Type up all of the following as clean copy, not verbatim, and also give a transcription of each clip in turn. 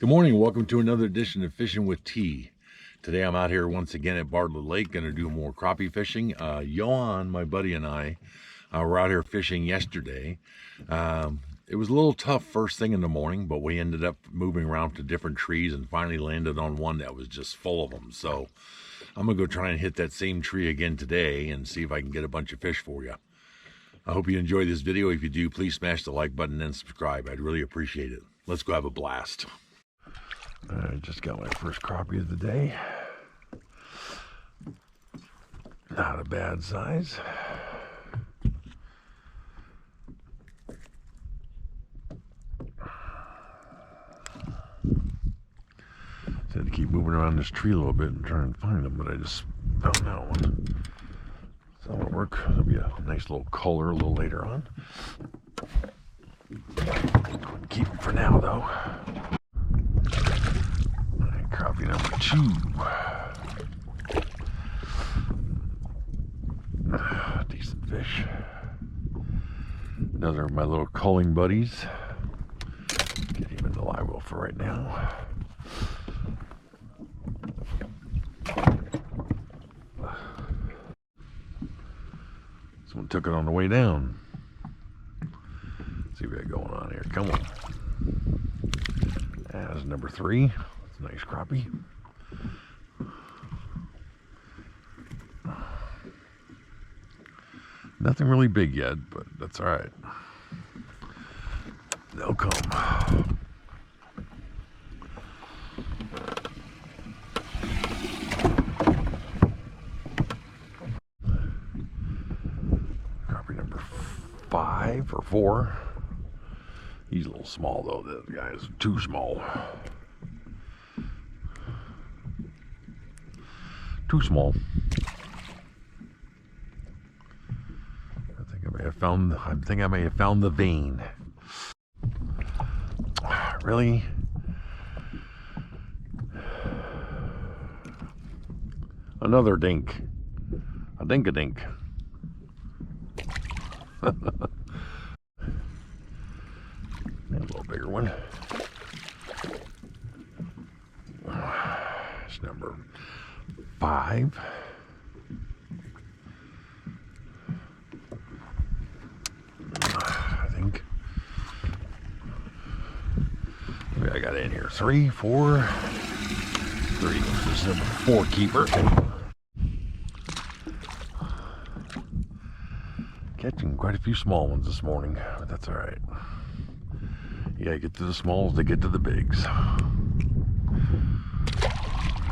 Good morning. Welcome to another edition of Fishing with T. Today I'm out here once again at Bartlett Lake, going to do more crappie fishing. Johan, my buddy, and I were out here fishing yesterday. It was a little tough first thing in the morning, but we ended up moving around to different trees and finally landed on one that was just full of them. So I'm going to go try and hit that same tree again today and see if I can get a bunch of fish for you. I hope you enjoy this video. If you do, please smash the like button and subscribe. I'd really appreciate it. Let's go have a blast. I just got my first crappie of the day. Not a bad size. Just had to keep moving around this tree a little bit and try and find them, but I just found that one. So that'll work. There'll be a nice little color a little later on. Keep them for now, though. Crappie number 2. Decent fish. Another of my little culling buddies. Get him in the live well for right now. Someone took it on the way down. Let's see what we got going on here. Come on. That's number 3. It's a nice crappie. Nothing really big yet, but that's all right. They'll come. Crappie number 5 or 4. He's a little small though. That guy is too small. Too small. I think I may have found the vein. Really? Another dink. A dink-a-dink. A little bigger one. It's number 5. I think. Maybe I got in here. 3, 4, 3. This is number 4 keeper. Catching quite a few small ones this morning, but that's all right. You gotta get to the smalls to get to the bigs. At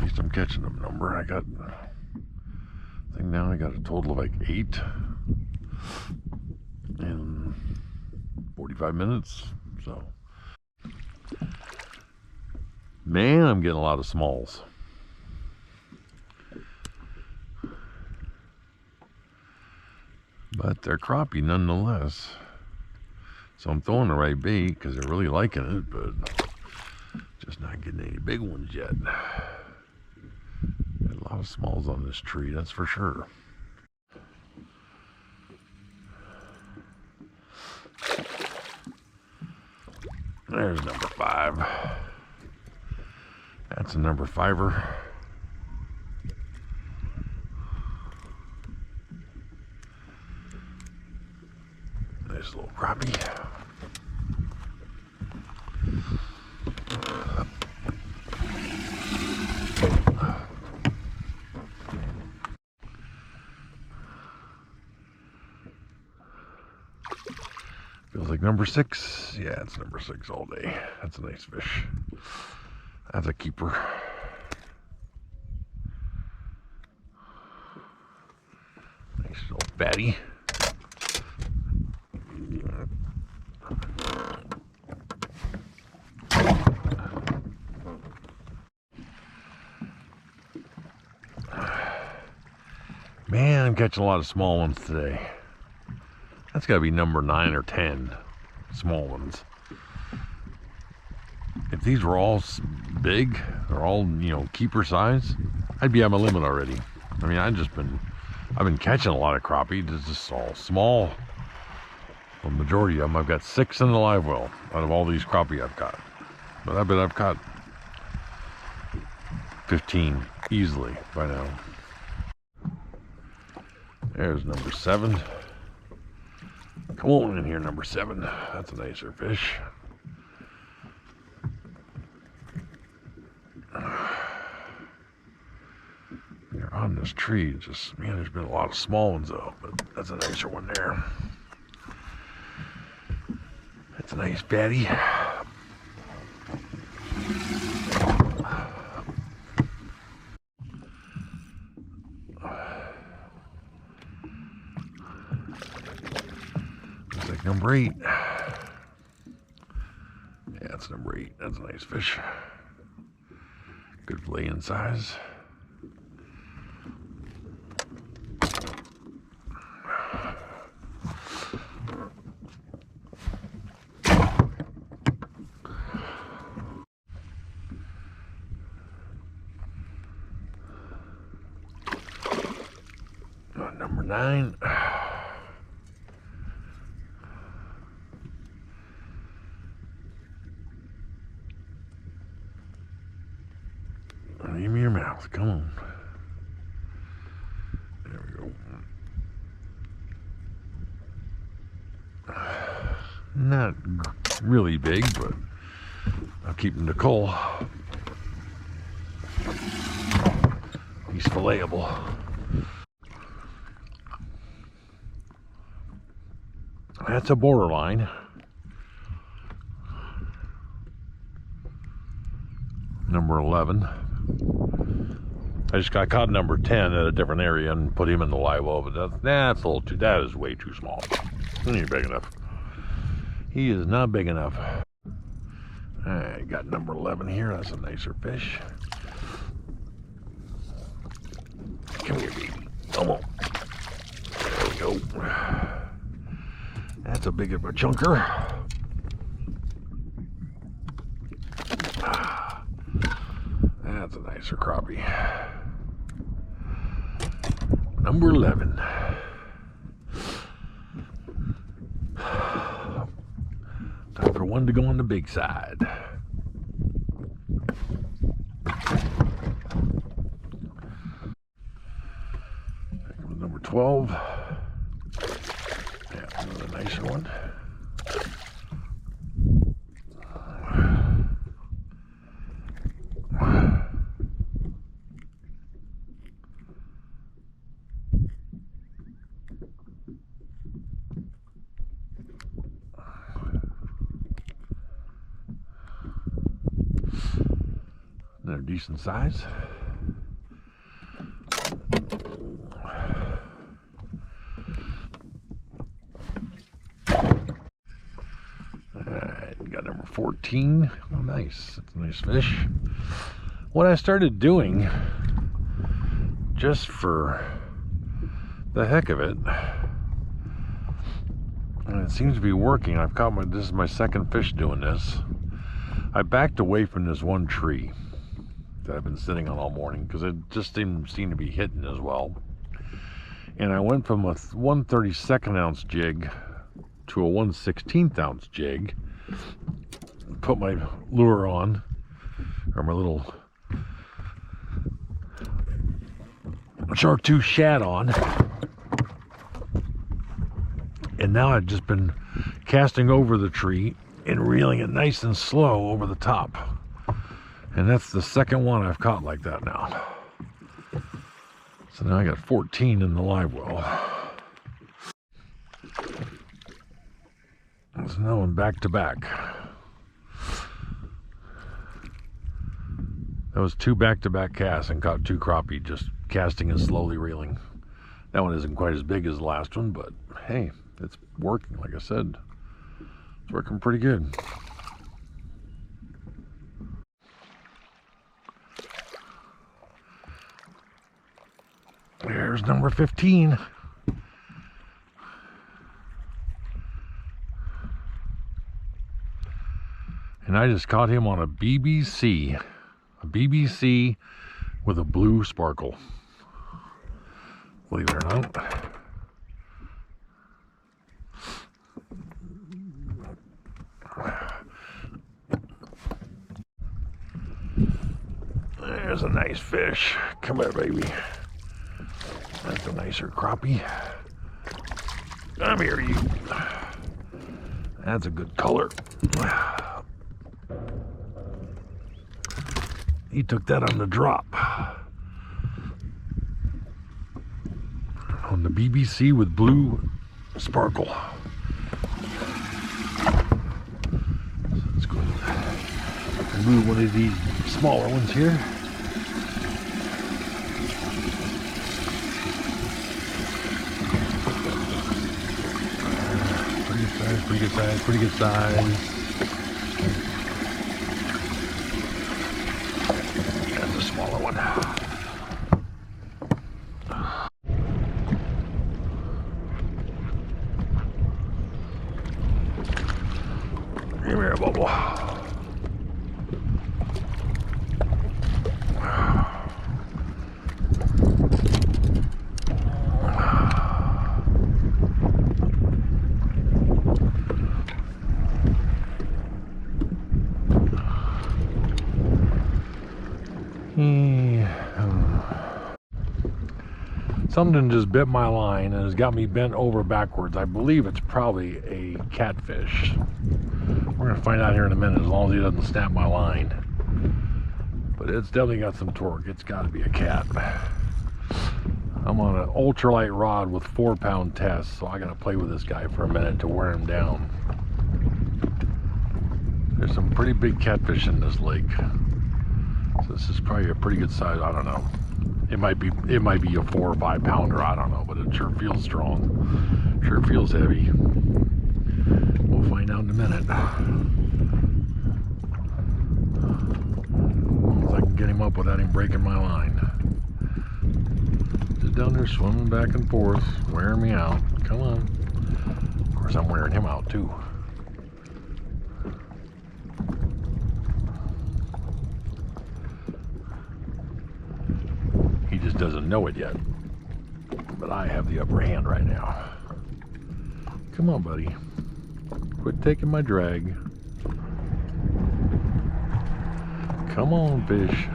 least I'm catching them. I think now I got a total of like 8 in 45 minutes. So, man, I'm getting a lot of smalls. But they're crappie nonetheless. So I'm throwing the right bait because they're really liking it, but just not getting any big ones yet. Got a lot of smalls on this tree, that's for sure. There's number 5. That's a number 5er. Nice little crappie. Feels like number 6. Yeah, it's number 6 all day. That's a nice fish. That's a keeper. Nice little fatty. Man, I'm catching a lot of small ones today. That's got to be number 9 or 10 small ones. If these were all big, or all, keeper size, I'd be at my limit already. I mean, I've been catching a lot of crappie. It's just all small. The majority of them, I've got 6 in the live well out of all these crappie I've caught. But I bet I've caught 15 easily by now. There's number 7. Come on in here, number 7. That's a nicer fish. You're on this tree. Just, man, there's been a lot of small ones though, but that's a nicer one there. That's a nice fatty. Looks like number 8. Yeah, that's number 8. That's a nice fish. Good fillet size. Number 9. Give me your mouth. Come on. There we go. Not really big, but I'll keep him to cull. He's filletable. That's a borderline. Number 11. I just got caught number 10 at a different area and put him in the live well, but that's a little too, that is way too small. He ain't big enough. He is not big enough. Alright, got number 11 here. That's a nicer fish. Come here, baby. Come on. There we go. That's a big of a chunker. That's a nicer crappie. Number 11. Time for one to go on the big side. Number 12. Yeah, another nicer one. They're decent size. Alright, got number 14. Oh, nice. That's a nice fish. What I started doing, just for the heck of it, and it seems to be working. I've caught this is my second fish doing this. I backed away from this one tree that I've been sitting on all morning because it just didn't seem to be hitting as well. And I went from a 1/32 ounce jig to a 1/16 ounce jig. Put my lure on, or my little shark tooth shad on. And now I've just been casting over the tree and reeling it nice and slow over the top. And that's the second one I've caught like that now. So now I got 14 in the live well. So now I'm back to back. That was 2 back-to-back casts and caught 2 crappie, just casting and slowly reeling. That one isn't quite as big as the last one, but hey, it's working. Like I said, it's working pretty good. There's number 15. And I just caught him on a BBC. A BBC with a blue sparkle. Believe it or not. There's a nice fish. Come here, baby. That's a nicer crappie. Come here, you. That's a good color. He took that on the drop. On the BBC with blue sparkle. Let's go remove one of these smaller ones here. Pretty good size, pretty good size. That's a smaller one. Come here, Bubble. Something just bit my line and has got me bent over backwards. I believe it's probably a catfish. We're gonna find out here in a minute, as long as he doesn't snap my line. But it's definitely got some torque. It's gotta be a cat. I'm on an ultralight rod with 4-pound test, so I gotta play with this guy for a minute to wear him down. There's some pretty big catfish in this lake. So this is probably a pretty good size, I don't know. It might be a 4 or 5 pounder, I don't know, but it sure feels strong. Sure feels heavy. We'll find out in a minute. As long as I can get him up without him breaking my line. Just down there swimming back and forth, wearing me out. Come on. Of course, I'm wearing him out too. He just doesn't know it yet. But I have the upper hand right now. Come on, buddy. Quit taking my drag. Come on, fish.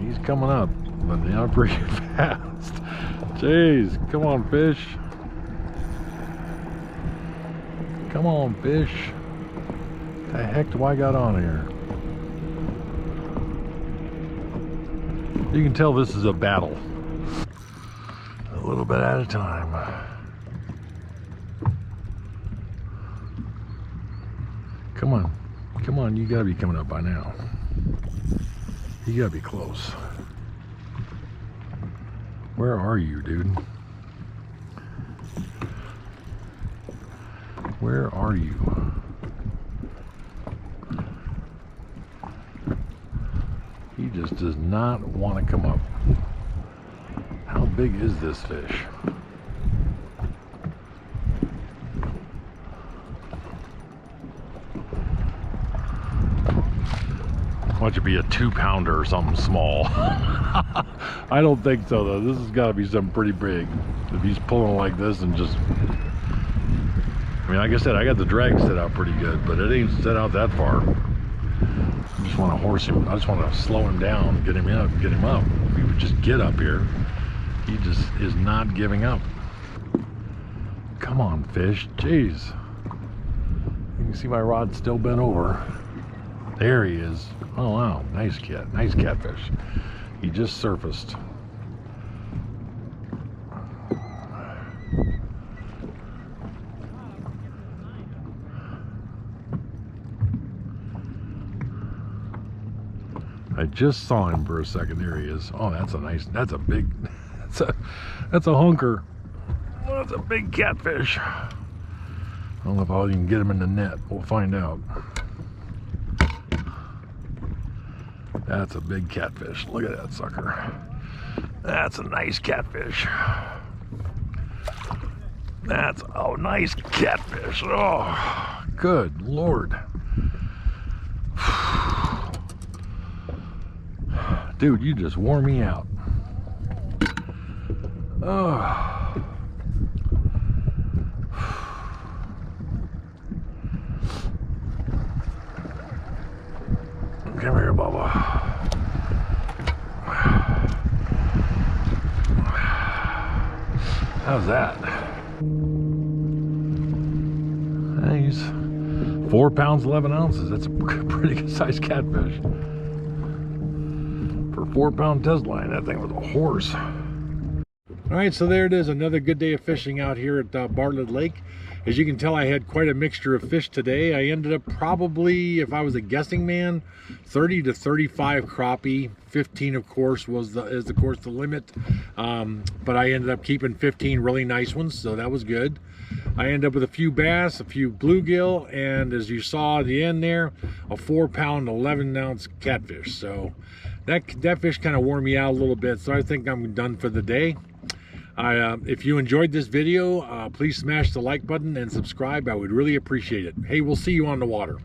He's coming up, but not pretty fast. Jeez, come on, fish. Come on, fish. What the heck do I got on here? You can tell this is a battle. A little bit at a time. Come on. Come on, you gotta be coming up by now. You gotta be close. Where are you, dude? Where are you? He just does not want to come up. How big is this fish? Watch it be a 2-pounder or something small. I don't think so though. This has got to be something pretty big. If he's pulling like this and just... I mean, like I said, I got the drag set out pretty good, but it ain't set out that far. I just want to horse him. I just want to slow him down, get him up, get him up. If he would just get up here, he just is not giving up. Come on, fish. Jeez. You can see my rod still bent over. There he is. Oh wow, nice cat, nice catfish. He just surfaced. I just saw him for a second. There he is. Oh, that's a nice, that's a big, that's a hunker. Well, that's a big catfish. I don't know if I can get him in the net. We'll find out. That's a big catfish. Look at that sucker. That's a nice catfish. That's a nice catfish. Oh, good Lord. Dude, you just wore me out. Oh. Come here, Bubba. How's that? Nice. 4 pounds 11 ounces. That's a pretty good sized catfish. For a 4-pound test line, that thing was a horse. All right, so there it is, another good day of fishing out here at Bartlett Lake. As you can tell, I had quite a mixture of fish today. I ended up probably, if I was a guessing man, 30 to 35 crappie. 15, of course, is the limit. But I ended up keeping 15 really nice ones, so that was good. I ended up with a few bass, a few bluegill, and as you saw at the end there, a 4-pound 11-ounce catfish. So that fish kind of wore me out a little bit, so I think I'm done for the day. If you enjoyed this video, please smash the like button and subscribe. I would really appreciate it. Hey, we'll see you on the water.